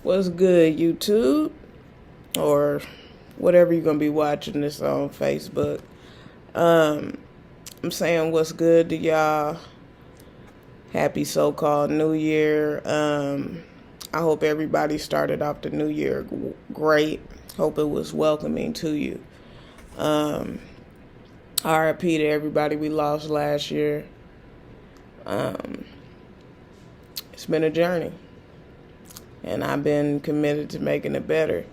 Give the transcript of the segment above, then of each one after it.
What's good, YouTube? Or whatever you're going to be watching this on Facebook. I'm saying what's good to y'all. Happy so-called New Year. I hope everybody started off the New Year great. Hope it was welcoming to you. RIP to everybody we lost last year. It's been a journey. And I've been committed to making it better.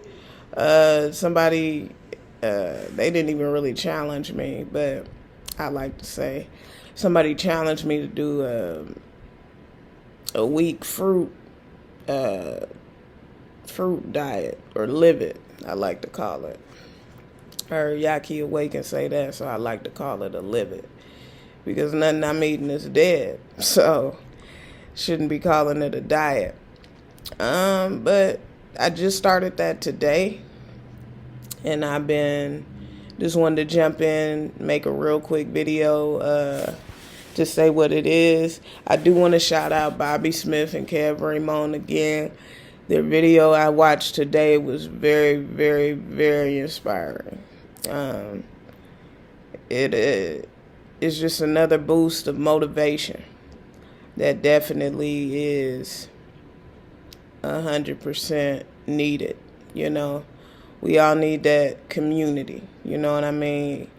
Somebody, they didn't even really challenge me, but I like to say, somebody challenged me to do a week fruit diet, or Livet, I like to call it. Or Yaki Awake and say that, so I like to call it a Livet. Because nothing I'm eating is dead, so shouldn't be calling it a diet. But I just started that today, and I've been just wanted to jump in, make a real quick video, to say what it is. I do want to shout out Bobby Smith and Kev Raymond again. Their video I watched today was very, very, very inspiring. It is just another boost of motivation that definitely is 100% needed. You know, we all need that community. You know what I mean?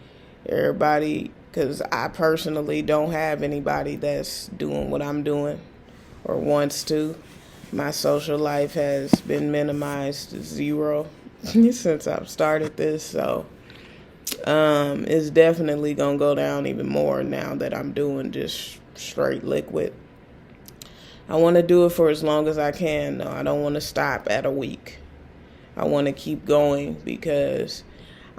Everybody, because I personally don't have anybody that's doing what I'm doing or wants to. My social life has been minimized to zero since I've started this, so it's definitely gonna go down even more now that I'm doing just straight liquid. I want to do it for as long as I can, though. I don't want to stop at a week. I want to keep going because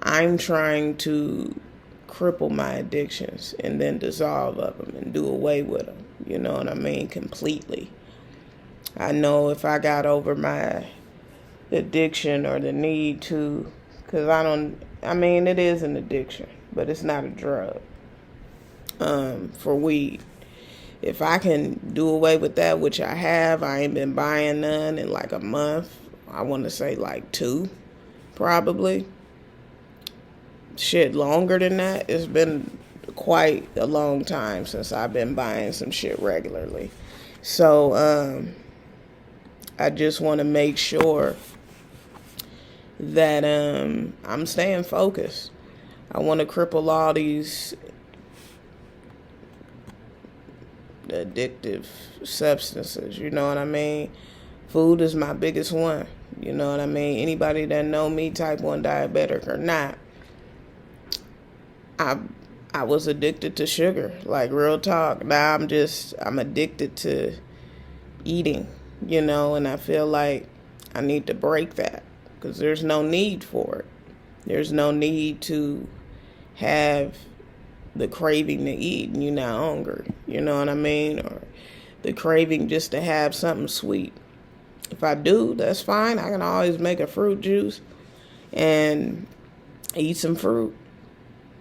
I'm trying to cripple my addictions and then dissolve of them and do away with them. You know what I mean? Completely. I know if I got over my addiction or the need to, because it is an addiction, but it's not a drug, for weed. If I can do away with that, which I have, I ain't been buying none in like a month. I want to say like 2, probably. Shit, longer than that. It's been quite a long time since I've been buying some shit regularly. So, I just want to make sure that I'm staying focused. I want to cripple all these addictive substances, you know what I mean? Food is my biggest one, you know what I mean? Anybody that know me, type 1 diabetic or not, I was addicted to sugar, like real talk. Now I'm addicted to eating, you know, and I feel like I need to break that because there's no need for it. There's no need to have the craving to eat and you're not hungry, you know what I mean? Or the craving just to have something sweet. If I do, that's fine. I can always make a fruit juice and eat some fruit.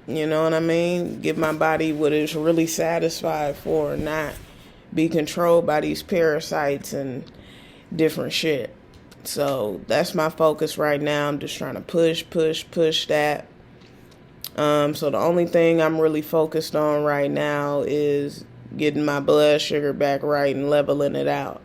You know what I mean? Give my body what it's really satisfied for, not be controlled by these parasites and different shit. So that's my focus right now. I'm just trying to push that. So the only thing I'm really focused on right now is getting my blood sugar back right and leveling it out.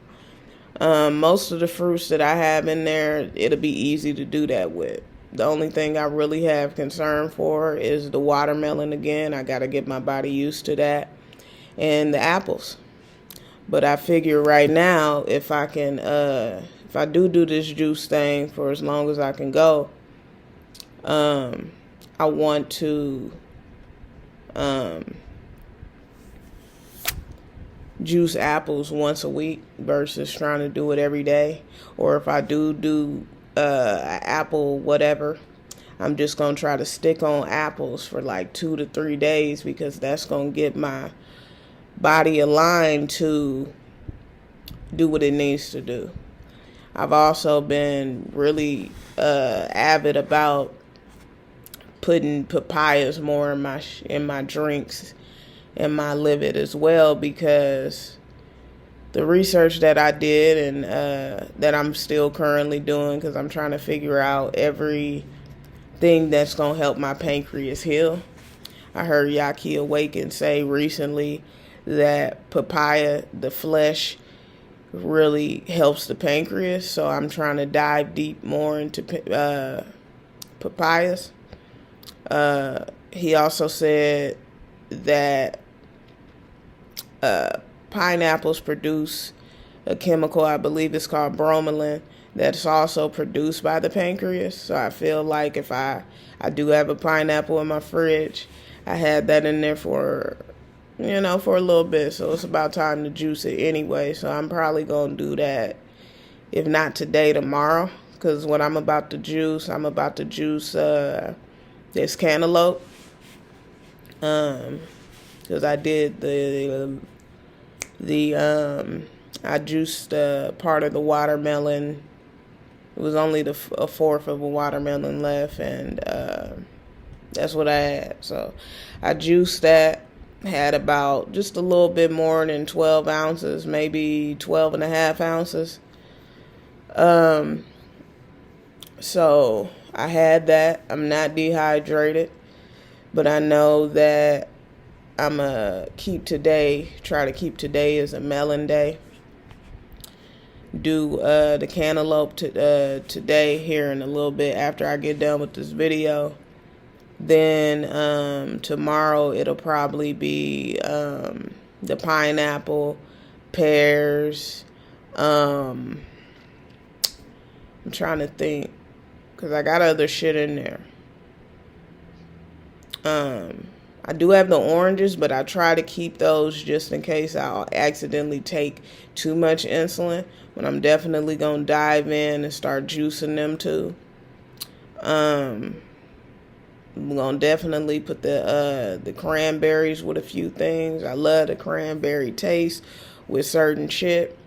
Most of the fruits that I have in there, it'll be easy to do that with. The only thing I really have concern for is the watermelon again. I got to get my body used to that. And the apples. But I figure right now, if I can, if I do this juice thing for as long as I can go, I want to juice apples once a week versus trying to do it every day. Or if I do apple whatever, I'm just going to try to stick on apples for like 2 to 3 days because that's going to get my body aligned to do what it needs to do. I've also been really avid about putting papayas more in my drinks and my Livet as well because the research that I did and that I'm still currently doing, because I'm trying to figure out everything that's going to help my pancreas heal. I heard Yaki Awaken say recently that papaya, the flesh, really helps the pancreas. So I'm trying to dive deep more into papayas. He also said that pineapples produce a chemical, I believe it's called bromelain, that's also produced by the pancreas. So I feel like if I do have a pineapple in my fridge, I had that in there for a little bit. So it's about time to juice it anyway. So I'm probably going to do that, if not today, tomorrow. Because what I'm about to juice this cantaloupe. Because I did I juiced part of the watermelon. It was only a fourth of a watermelon left, and that's what I had. So I juiced that, had about just a little bit more than 12 ounces, maybe 12 and a half ounces. So I had that. I'm not dehydrated, but I know that I'm going to try to keep today as a melon day. Do the cantaloupe today here in a little bit after I get done with this video. Then tomorrow it'll probably be the pineapple, pears. I'm trying to think, because I got other shit in there. I do have the oranges, but I try to keep those just in case I'll accidentally take too much insulin. But I'm definitely going to dive in and start juicing them too. I'm going to definitely put the cranberries with a few things. I love the cranberry taste with certain shit.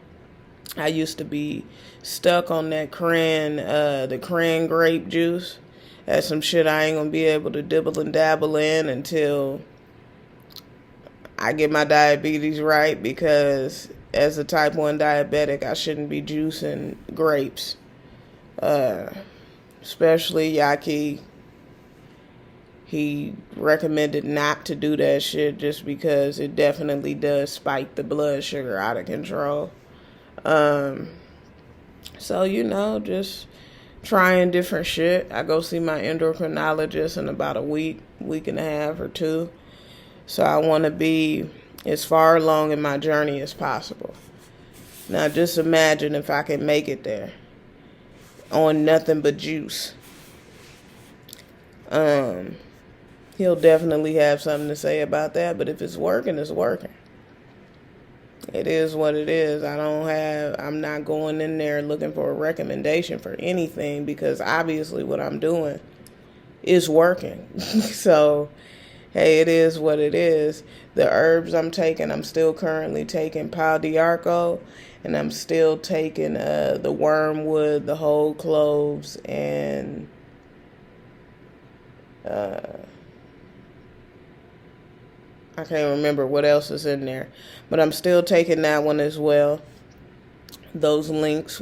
I used to be stuck on that the cran grape juice. That's some shit I ain't gonna be able to dibble and dabble in until I get my diabetes right, because as a type 1 diabetic, I shouldn't be juicing grapes. Especially Yaki. He recommended not to do that shit just because it definitely does spike the blood sugar out of control. So, just trying different shit. I go see my endocrinologist in about a week and a half or two. So I want to be as far along in my journey as possible. Now just imagine if I can make it there on nothing but juice. He'll definitely have something to say about that, but if it's working, it's working. It is what it is. I'm not going in there looking for a recommendation for anything, because obviously what I'm doing is working. So, hey, it is what it is. The herbs I'm taking, I'm still currently taking pau d'arco, and I'm still taking the wormwood, the whole cloves, and I can't remember what else is in there, but I'm still taking that one as well. Those links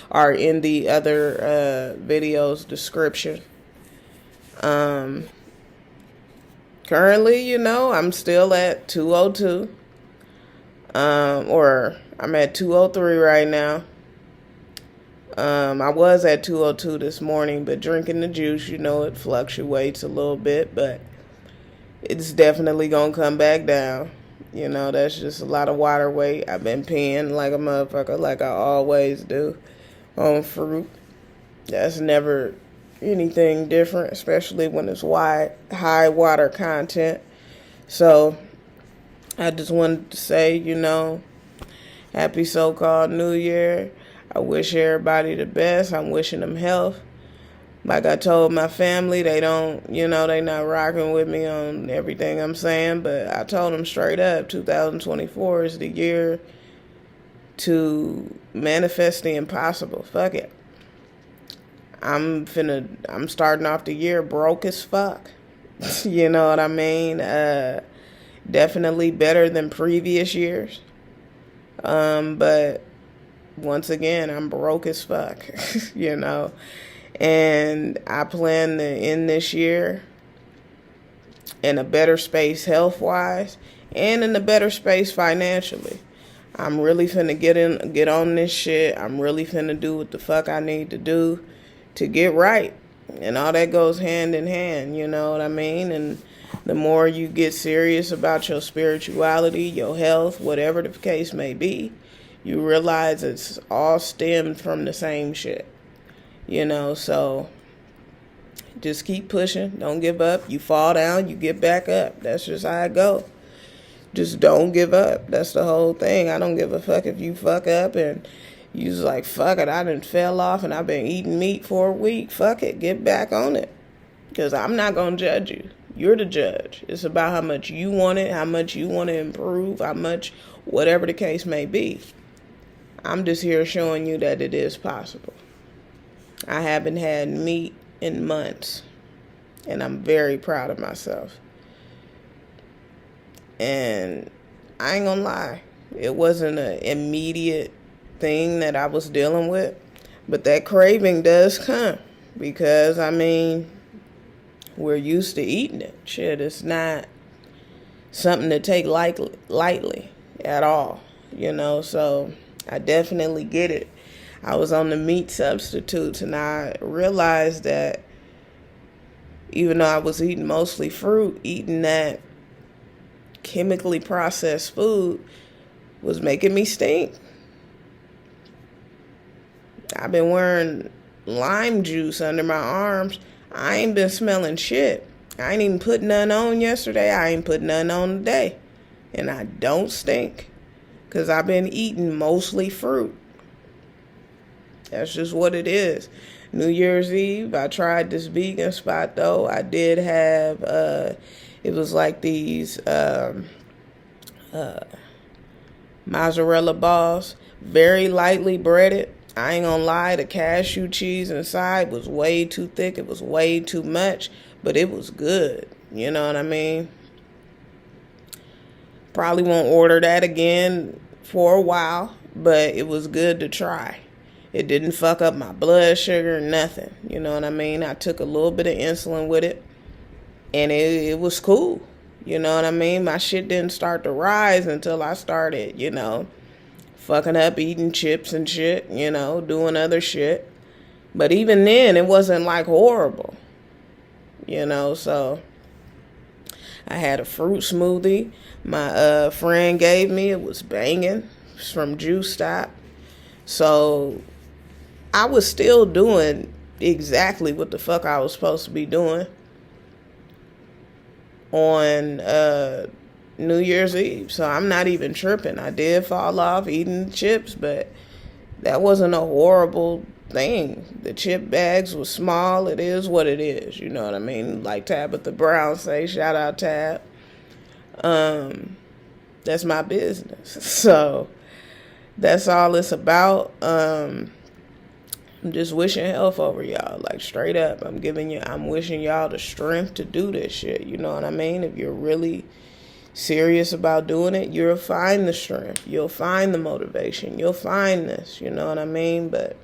are in the other video's description. Currently, I'm still at 202. Or I'm at 203 right now. I was at 202 this morning, but drinking the juice, it fluctuates a little bit, but it's definitely going to come back down. That's just a lot of water weight. I've been peeing like a motherfucker, like I always do, on fruit. That's never anything different, especially when it's high water content. So I just wanted to say, happy so-called New Year. I wish everybody the best. I'm wishing them health. Like I told my family, they not rocking with me on everything I'm saying, but I told them straight up, 2024 is the year to manifest the impossible. Fuck it. I'm starting off the year broke as fuck. You know what I mean? Definitely better than previous years. But once again, I'm broke as fuck, you know. And I plan to end this year in a better space health-wise and in a better space financially. I'm really finna get on this shit. I'm really finna do what the fuck I need to do to get right. And all that goes hand in hand, you know what I mean? And the more you get serious about your spirituality, your health, whatever the case may be, you realize it's all stemmed from the same shit. You know, so just keep pushing. Don't give up. You fall down, you get back up. That's just how it go. Just don't give up. That's the whole thing. I don't give a fuck if you fuck up and you was like, fuck it, I done fell off and I've been eating meat for a week. Fuck it, get back on it. Because I'm not going to judge you. You're the judge. It's about how much you want it, how much you want to improve, how much, whatever the case may be. I'm just here showing you that it is possible. I haven't had meat in months, and I'm very proud of myself. And I ain't gonna lie, it wasn't an immediate thing that I was dealing with, but that craving does come because, I mean, we're used to eating it. Shit, it's not something to take lightly at all, you know, so I definitely get it. I was on the meat substitutes, and I realized that even though I was eating mostly fruit, eating that chemically processed food was making me stink. I've been wearing lime juice under my arms. I ain't been smelling shit. I ain't even put none on yesterday. I ain't put none on today. And I don't stink because I've been eating mostly fruit. That's just what it is. New Year's Eve, I tried this vegan spot, though. I did have, it was like these mozzarella balls, very lightly breaded. I ain't gonna lie, the cashew cheese inside was way too thick. It was way too much, but it was good. You know what I mean? Probably won't order that again for a while, but it was good to try. It didn't fuck up my blood sugar, nothing. You know what I mean? I took a little bit of insulin with it, and it was cool. You know what I mean? My shit didn't start to rise until I started, you know, fucking up, eating chips and shit, you know, doing other shit. But even then, it wasn't like horrible, you know, so I had a fruit smoothie my friend gave me. It was banging. It's from Juice Stop. So I was still doing exactly what the fuck I was supposed to be doing on New Year's Eve. So I'm not even tripping. I did fall off eating chips, but that wasn't a horrible thing. The chip bags were small. It is what it is. You know what I mean? Like Tabitha Brown say, shout out Tab. That's my business. So that's all it's about. I'm just wishing health over y'all, like straight up. I'm wishing y'all the strength to do this shit. You know what I mean? If you're really serious about doing it, you'll find the strength. You'll find the motivation. You'll find this. You know what I mean? But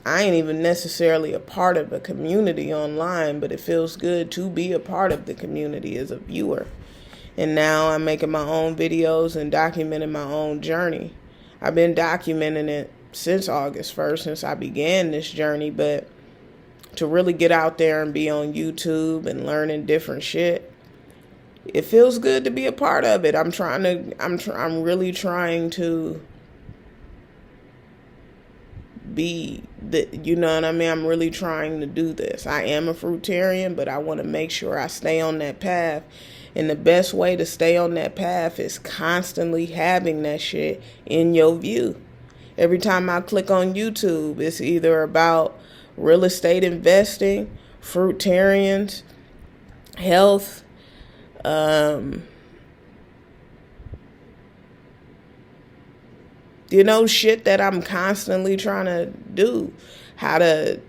I ain't even necessarily a part of a community online, but it feels good to be a part of the community as a viewer. And now I'm making my own videos and documenting my own journey. I've been documenting it since August 1st, since I began this journey, but to really get out there and be on YouTube and learning different shit, it feels good to be a part of it. I'm really trying to be you know what I mean? I'm really trying to do this. I am a fruitarian, but I want to make sure I stay on that path. And the best way to stay on that path is constantly having that shit in your view. Every time I click on YouTube, it's either about real estate investing, fruitarians, health, you know, shit that I'm constantly trying to do. How to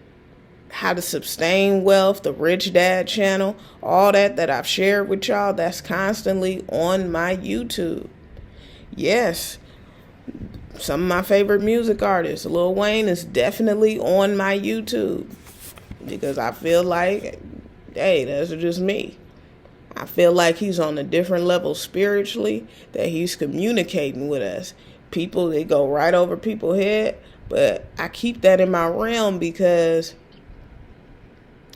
sustain wealth, the Rich Dad channel, all that I've shared with y'all, that's constantly on my YouTube. Yes, some of my favorite music artists, Lil Wayne, is definitely on my YouTube because I feel like, hey, that's just me. I feel like he's on a different level spiritually, that he's communicating with us. People, they go right over people's head, but I keep that in my realm because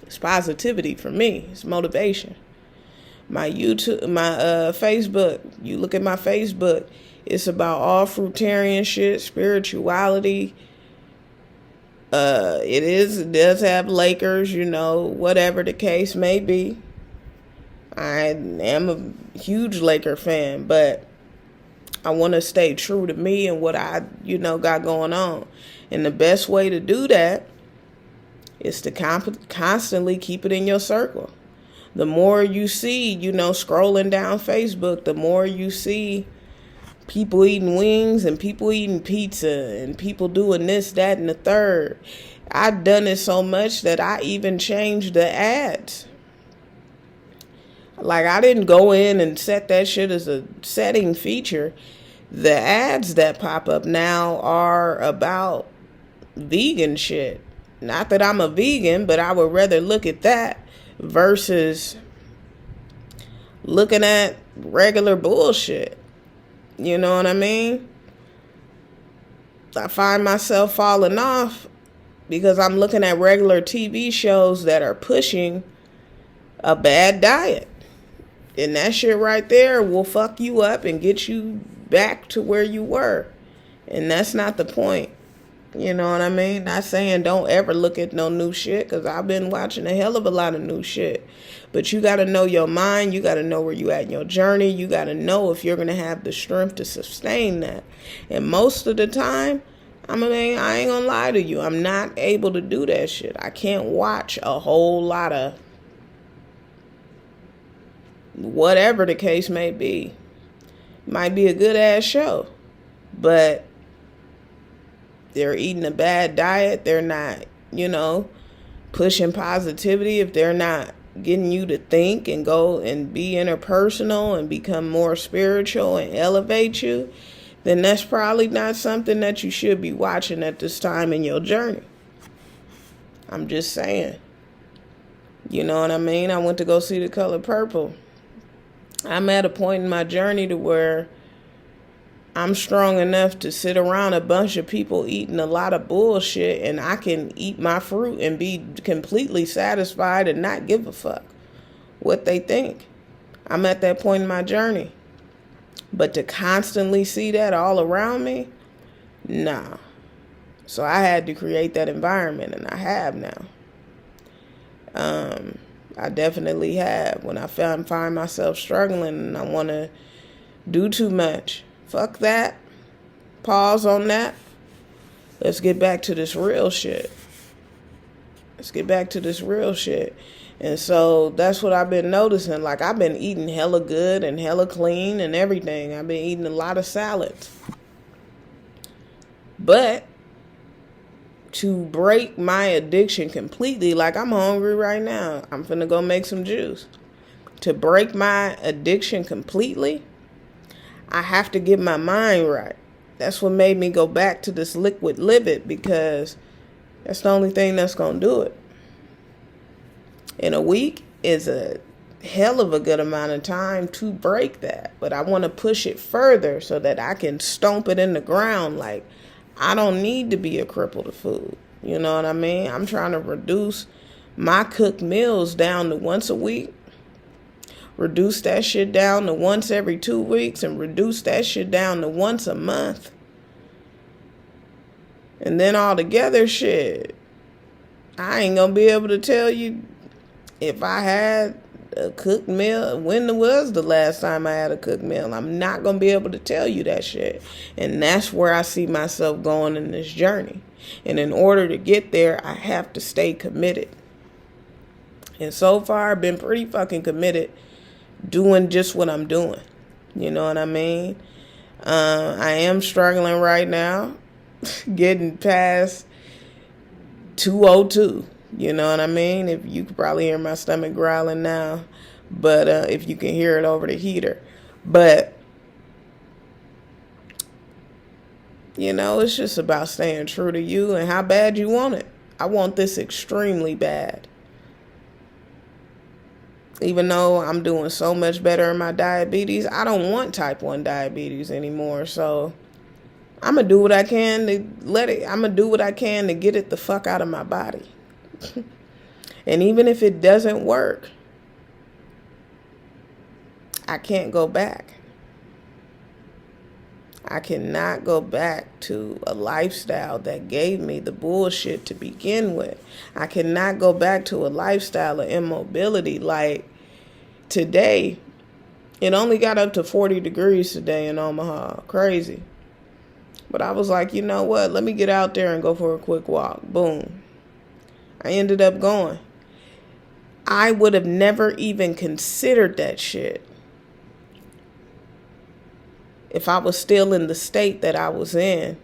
it's positivity for me. It's motivation. My YouTube, my Facebook, you look at my Facebook, it's about all fruitarian shit, spirituality. It does have Lakers, whatever the case may be. I am a huge Laker fan, but I want to stay true to me and what I, got going on. And the best way to do that is to constantly keep it in your circle. The more you see, scrolling down Facebook, the more you see people eating wings and people eating pizza and people doing this, that, and the third. I've done it so much that I even changed the ads. Like, I didn't go in and set that shit as a setting feature. The ads that pop up now are about vegan shit. Not that I'm a vegan, but I would rather look at that versus looking at regular bullshit. You know what I mean? I find myself falling off because I'm looking at regular TV shows that are pushing a bad diet. And that shit right there will fuck you up and get you back to where you were. And that's not the point. You know what I mean? Not saying don't ever look at no new shit, because I've been watching a hell of a lot of new shit. But you got to know your mind. You got to know where you at in your journey. You got to know if you're going to have the strength to sustain that. And most of the time, I ain't going to lie to you. I'm not able to do that shit. I can't watch a whole lot of whatever the case may be. Might be a good ass show, but they're eating a bad diet. They're not, pushing positivity. If they're not getting you to think and go and be interpersonal and become more spiritual and elevate you, then that's probably not something that you should be watching at this time in your journey. I'm just saying. You know what I mean? I went to go see The Color Purple. I'm at a point in my journey to where I'm strong enough to sit around a bunch of people eating a lot of bullshit, and I can eat my fruit and be completely satisfied and not give a fuck what they think. I'm at that point in my journey. But to constantly see that all around me, nah. So I had to create that environment, and I have now. I definitely have. When I find myself struggling and I want to do too much, fuck that. Pause on that. Let's get back to this real shit. And so that's what I've been noticing. Like, I've been eating hella good and hella clean and everything. I've been eating a lot of salads. But to break my addiction completely, like, I'm hungry right now. I'm finna go make some juice. To break my addiction completely, I have to get my mind right. That's what made me go back to this liquid Livet, because that's the only thing that's going to do it. In a week is a hell of a good amount of time to break that. But I want to push it further so that I can stomp it in the ground. Like, I don't need to be a cripple to food. You know what I mean? I'm trying to reduce my cooked meals down to once a week. Reduce that shit down to once every 2 weeks, and reduce that shit down to once a month. And then all together, shit, I ain't gonna be able to tell you if I had a cooked meal, when was the last time I had a cooked meal. I'm not gonna be able to tell you that shit. And that's where I see myself going in this journey. And in order to get there, I have to stay committed. And so far, I've been pretty fucking committed doing just what I'm doing. You know what I mean? I am struggling right now, getting past 202. You know what I mean? If you could probably hear my stomach growling now, but if you can hear it over the heater. But You know, it's just about staying true to you and how bad you want it. I want this extremely bad. Even though I'm doing so much better in my diabetes, I don't want type 1 diabetes anymore. So I'm going to do what I can to I'm going to do what I can to get it the fuck out of my body. And even if it doesn't work, I can't go back. I cannot go back to a lifestyle that gave me the bullshit to begin with. I cannot go back to a lifestyle of immobility. Like today, it only got up to 40 degrees today in Omaha. Crazy. But I was like, you know what? Let me get out there and go for a quick walk. Boom. I ended up going. I would have never even considered that shit if I was still in the state that I was in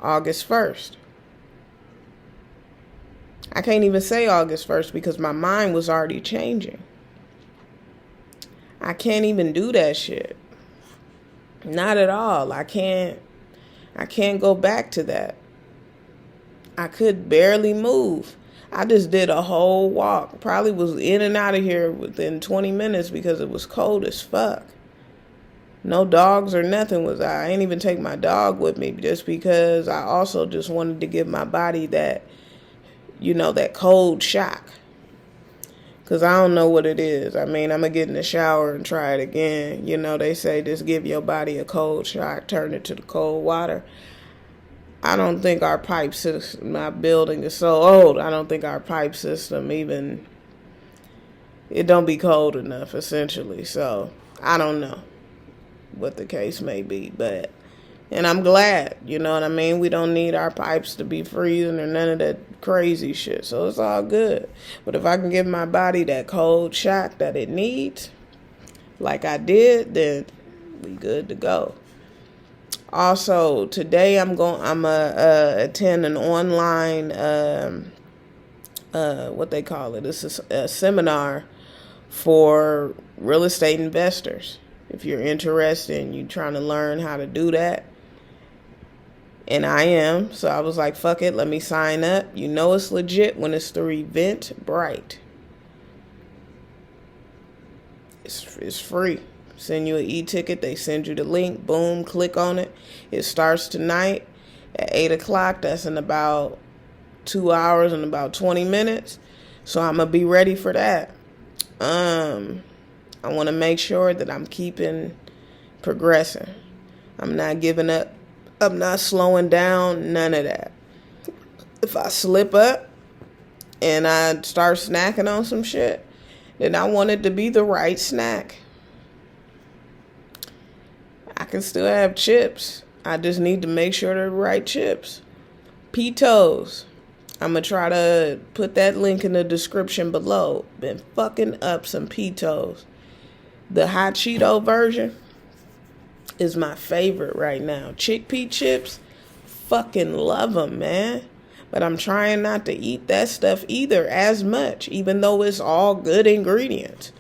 August 1st. I can't even say August 1st because my mind was already changing. I can't even do that shit. Not at all. I can't go back to that. I could barely move. I just did a whole walk. Probably was in and out of here within 20 minutes because it was cold as fuck. No dogs or nothing was I ain't even take my dog with me just because I also just wanted to give my body that, you know, that cold shock. Because I don't know what it is. I mean, I'm going to get in the shower and try it again. You know, they say just give your body a cold shock, turn it to the cold water. I don't think our pipe system, my building is so old, I don't think our pipe system even, it don't be cold enough, essentially. So, I don't know what the case may be, and I'm glad, you know what I mean? We don't need our pipes to be freezing or none of that crazy shit, so it's all good. But if I can give my body that cold shock that it needs, like I did, then we good to go. Also, today I'm attend an online, what they call it, it's a seminar for real estate investors. If you're interested and you're trying to learn how to do that. And I am. So I was like, fuck it, let me sign up. You know it's legit when it's through Eventbrite. It's free. Send you an e-ticket. They send you the link. Boom, click on it. It starts tonight at 8 o'clock. That's in about 2 hours and about 20 minutes. So I'm going to be ready for that. I want to make sure that I'm keeping progressing. I'm not giving up. I'm not slowing down. None of that. If I slip up and I start snacking on some shit, then I want it to be the right snack. I can still have chips. I just need to make sure they're the right chips. Peatos. I'm going to try to put that link in the description below. Been fucking up some Peatos. The hot Cheeto version is my favorite right now. Chickpea chips, fucking love them, man. But I'm trying not to eat that stuff either as much, even though it's all good ingredients.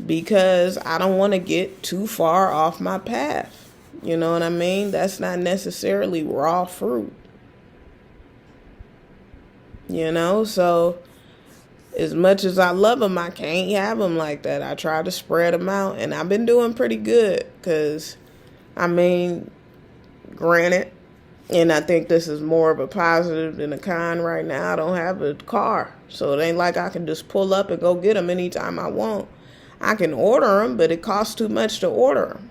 Because I don't want to get too far off my path. You know what I mean? That's not necessarily raw fruit. You know, so as much as I love them, I can't have them like that. I try to spread them out, and I've been doing pretty good because, I mean, granted, and I think this is more of a positive than a con right now, I don't have a car, so it ain't like I can just pull up and go get them anytime I want. I can order them, but it costs too much to order them.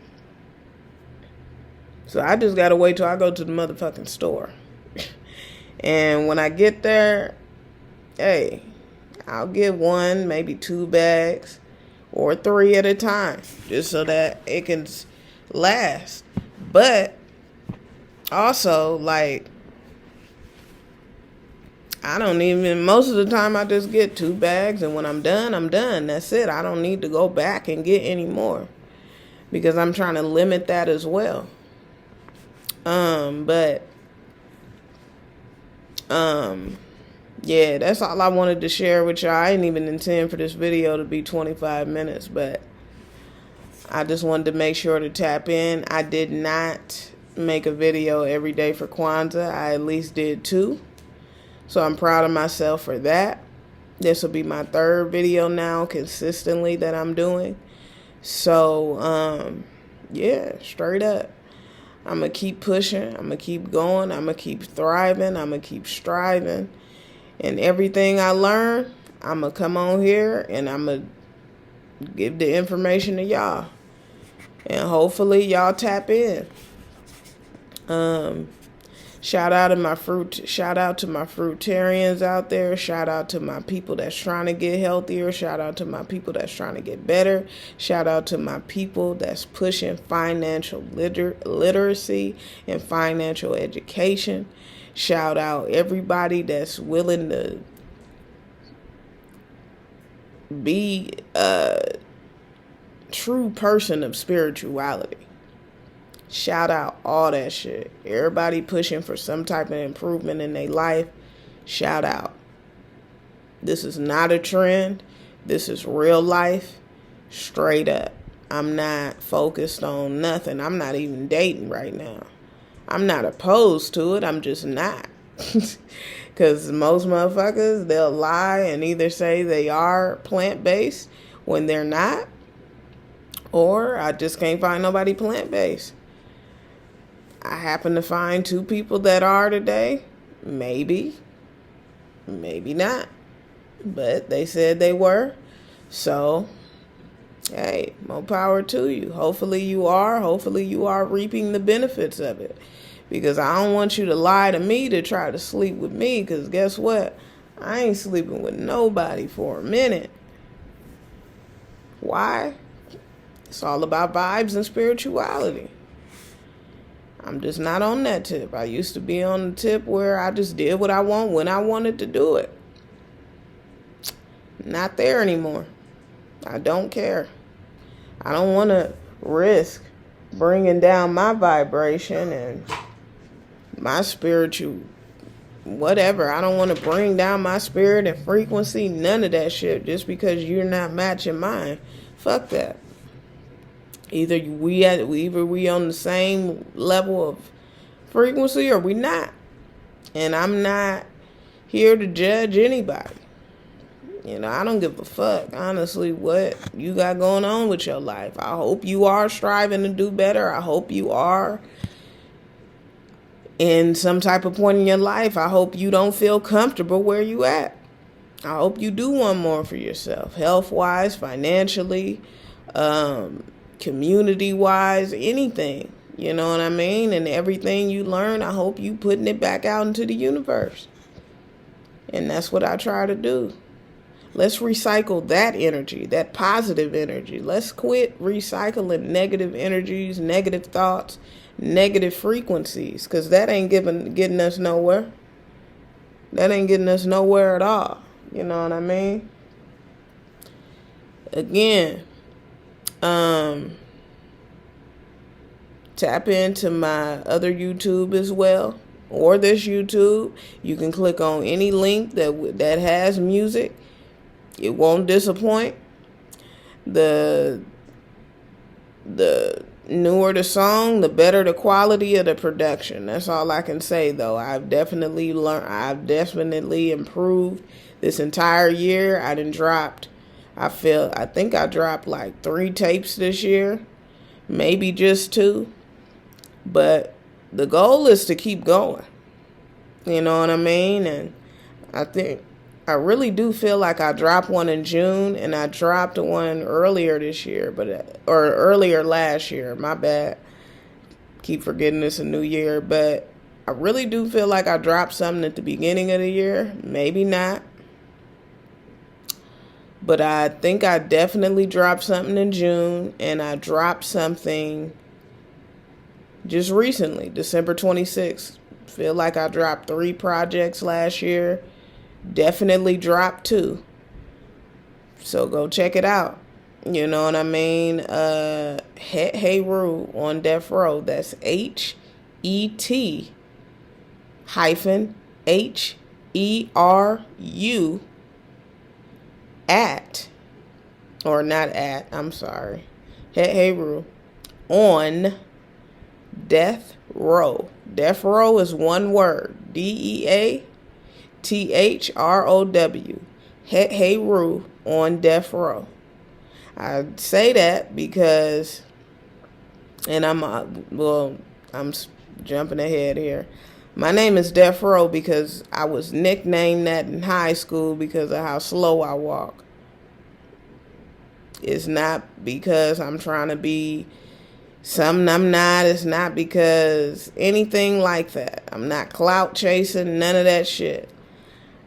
So I just got to wait till I go to the motherfucking store. And when I get there, hey, I'll get 1, maybe 2 bags or 3 at a time just so that it can last. But also, like, I don't even, most of the time I just get 2 bags, and when I'm done, I'm done. That's it. I don't need to go back and get any more because I'm trying to limit that as well. Yeah, that's all I wanted to share with y'all. I didn't even intend for this video to be 25 minutes, but I just wanted to make sure to tap in. I did not make a video every day for Kwanzaa. I at least did 2. So I'm proud of myself for that. This will be my 3rd video now consistently that I'm doing. So, yeah, straight up. I'm going to keep pushing. I'm going to keep going. I'm going to keep thriving. I'm going to keep striving. And everything I learn, I'm going to come on here and I'm going to give the information to y'all. And hopefully y'all tap in. Shout out to my fruitarians out there. Shout out to my people that's trying to get healthier. Shout out to my people that's trying to get better. Shout out to my people that's pushing financial literacy and financial education. Shout out everybody that's willing to be a true person of spirituality. Shout out all that shit. Everybody pushing for some type of improvement in their life. Shout out. This is not a trend. This is real life. Straight up. I'm not focused on nothing. I'm not even dating right now. I'm not opposed to it. I'm just not. Because most motherfuckers, they'll lie and either say they are plant-based when they're not. Or I just can't find nobody plant-based. I happen to find 2 people that are today. Maybe. Maybe not. But they said they were. So, hey, more power to you. Hopefully you are. Hopefully you are reaping the benefits of it. Because I don't want you to lie to me to try to sleep with me. Because guess what? I ain't sleeping with nobody for a minute. Why? It's all about vibes and spirituality. I'm just not on that tip. I used to be on the tip where I just did what I want when I wanted to do it. Not there anymore. I don't care. I don't want to risk bringing down my vibration and my spiritual whatever. I don't want to bring down my spirit and frequency. None of that shit just because you're not matching mine. Fuck that. Either we on the same level of frequency or we not. And I'm not here to judge anybody. You know, I don't give a fuck, honestly, what you got going on with your life. I hope you are striving to do better. I hope you are in some type of point in your life. I hope you don't feel comfortable where you at. I hope you do want more for yourself, health-wise, financially, community-wise, anything. You know what I mean? And everything you learn, I hope you putting it back out into the universe. And that's what I try to do. Let's recycle that energy, that positive energy. Let's quit recycling negative energies, negative thoughts, negative frequencies, because that ain't getting us nowhere. That ain't getting us nowhere at all. You know what I mean? Again, tap into my other YouTube as well, or this YouTube. You can click on any link that has music. It won't disappoint. The newer the song, the better the quality of the production. That's all I can say, though. I've definitely learned. I've definitely improved this entire year. I think I dropped like 3 tapes this year, maybe just 2. But the goal is to keep going. You know what I mean? And I really do feel like I dropped one in June and I dropped one earlier this year, or earlier last year. My bad. Keep forgetting it's a new year, but I really do feel like I dropped something at the beginning of the year. Maybe not. But I think I definitely dropped something in June, and I dropped something just recently, December 26th. Feel like I dropped 3 projects last year. Definitely dropped 2. So go check it out. You know what I mean? Het-Heru on Deathrow. That's HET-HERU Het-Heru on Deathrow. Deathrow is one word. DEATHROW. Het-Heru on death row. I say that because, and I'm jumping ahead here. My name is Deathrow because I was nicknamed that in high school because of how slow I walk. It's not because I'm trying to be something I'm not. It's not because anything like that. I'm not clout chasing, none of that shit.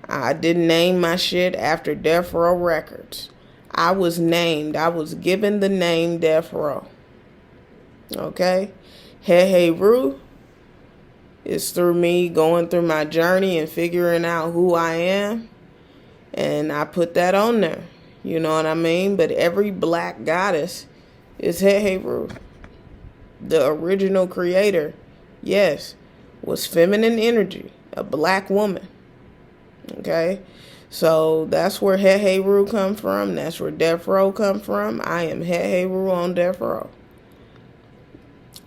I didn't name my shit after Deathrow Records. I was given the name Deathrow. Okay? Het-Heru is through me going through my journey and figuring out who I am. And I put that on there. You know what I mean? But every black goddess is Het-Heru. The original creator, yes, was feminine energy, a black woman. Okay? So that's where Het-Heru come from. That's where Deathrow come from. I am Het-Heru on Death Row.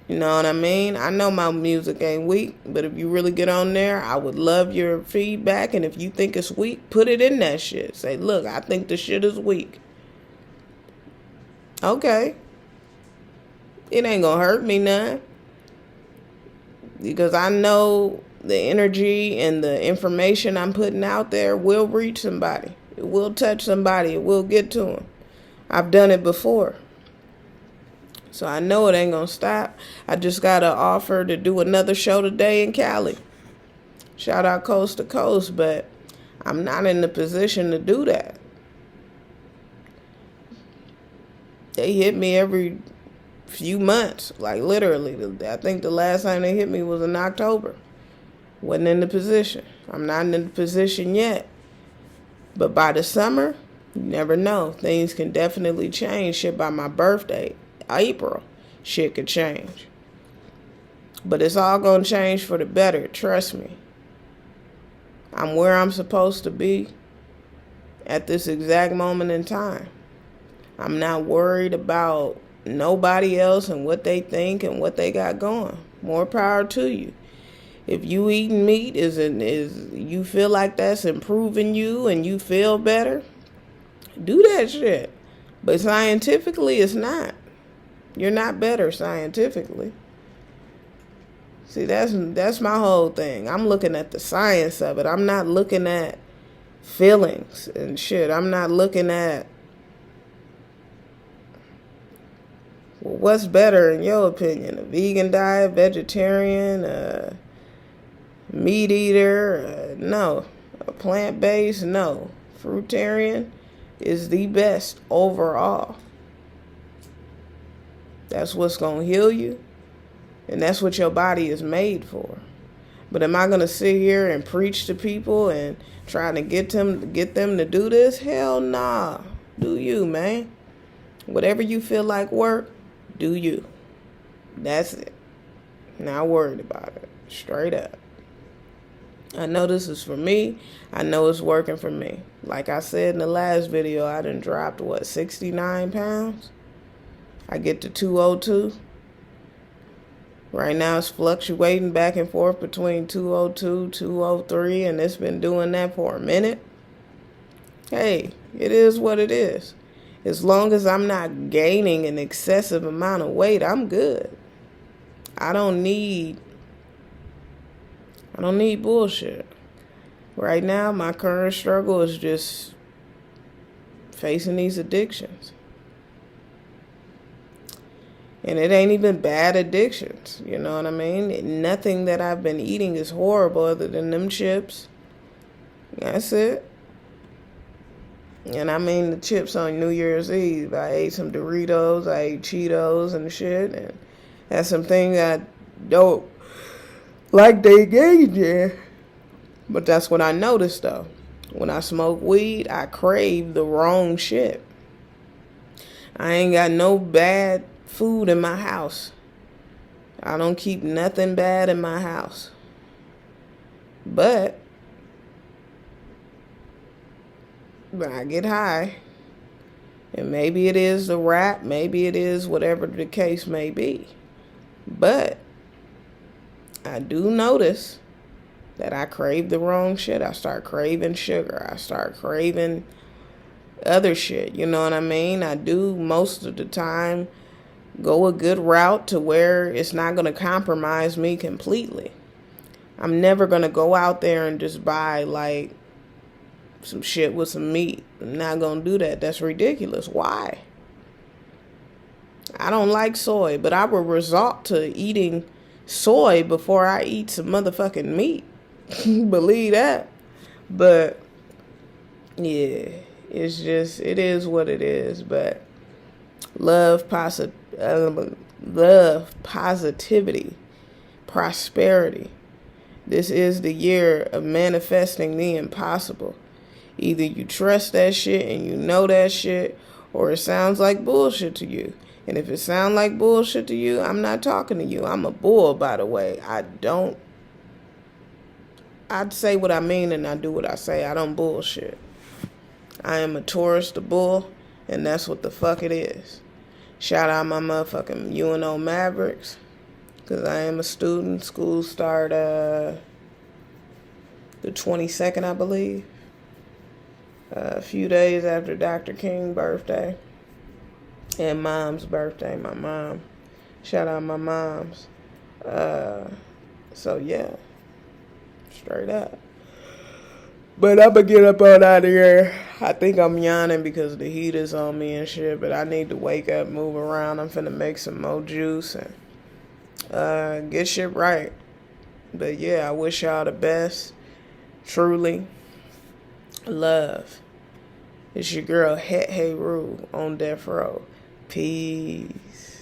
You know what I mean? I know my music ain't weak, but if you really get on there, I would love your feedback. And if you think it's weak, put it in that shit. Say, look, I think the shit is weak. Okay. It ain't gonna hurt me none. Because I know the energy and the information I'm putting out there will reach somebody. It will touch somebody. It will get to them. I've done it before. So I know it ain't gonna stop. I just got an offer to do another show today in Cali. Shout out coast to coast, but I'm not in the position to do that. They hit me every few months, like literally. I think the last time they hit me was in October. Wasn't in the position. I'm not in the position yet. But by the summer, you never know. Things can definitely change. Shit, by my birthday, April, shit could change. But it's all gonna change for the better, trust me. I'm where I'm supposed to be at this exact moment in time. I'm not worried about nobody else and what they think and what they got going. More power to you. If you eating meat is you feel like that's improving you and you feel better, do that shit. But scientifically, it's not. You're not better scientifically. See, that's my whole thing. I'm looking at the science of it. I'm not looking at feelings and shit. I'm not looking at, well, what's better in your opinion? A vegan diet, vegetarian, a meat eater? No. A plant-based? No. Fruitarian is the best overall. That's what's going to heal you. And that's what your body is made for. But am I going to sit here and preach to people and try to get them to do this? Hell nah. Do you, man. Whatever you feel like work, do you. That's it. Not worried about it. Straight up. I know this is for me. I know it's working for me. Like I said in the last video, I done dropped, 69 pounds? I get to 202. Right now it's fluctuating back and forth between 202, 203, and it's been doing that for a minute. Hey, it is what it is. As long as I'm not gaining an excessive amount of weight, I'm good. I don't need bullshit. Right now, my current struggle is just facing these addictions. And it ain't even bad addictions, you know what I mean? Nothing that I've been eating is horrible other than them chips. That's it. And I mean the chips on New Year's Eve. I ate some Doritos, I ate Cheetos and shit. And that's some things I don't like they engage in. But that's what I noticed though. When I smoke weed, I crave the wrong shit. I ain't got no bad food in my house. I don't keep nothing bad in my house. But when I get high, and maybe it is the rap, maybe it is whatever the case may be, but I do notice that I crave the wrong shit. I start craving sugar. I start craving other shit. You know what I mean? I do most of the time go a good route to where it's not going to compromise me completely. I'm never going to go out there and just buy like some shit with some meat. I'm not going to do that. That's ridiculous. Why? I don't like soy, but I will resort to eating soy before I eat some motherfucking meat. Believe that. But yeah, it's just, it is what it is. But love, positivity, prosperity. This is the year of manifesting the impossible. Either you trust that shit and you know that shit, or it sounds like bullshit to you. And if it sounds like bullshit to you, I'm not talking to you. I'm a bull, by the way. I'd say what I mean and I do what I say. I don't bullshit. I am a Taurus, the bull, and that's what the fuck it is. Shout out my motherfucking UNO Mavericks, because I am a student. School start the 22nd, I believe. A few days after Dr. King's birthday and Mom's birthday. My mom. Shout out my moms. So yeah. Straight up. But I'm going to get up on out of here. I think I'm yawning because the heat is on me and shit. But I need to wake up, move around. I'm finna make some more juice and get shit right. But yeah, I wish y'all the best. Truly. Love. It's your girl Het-Heru on Deathrow. Peace.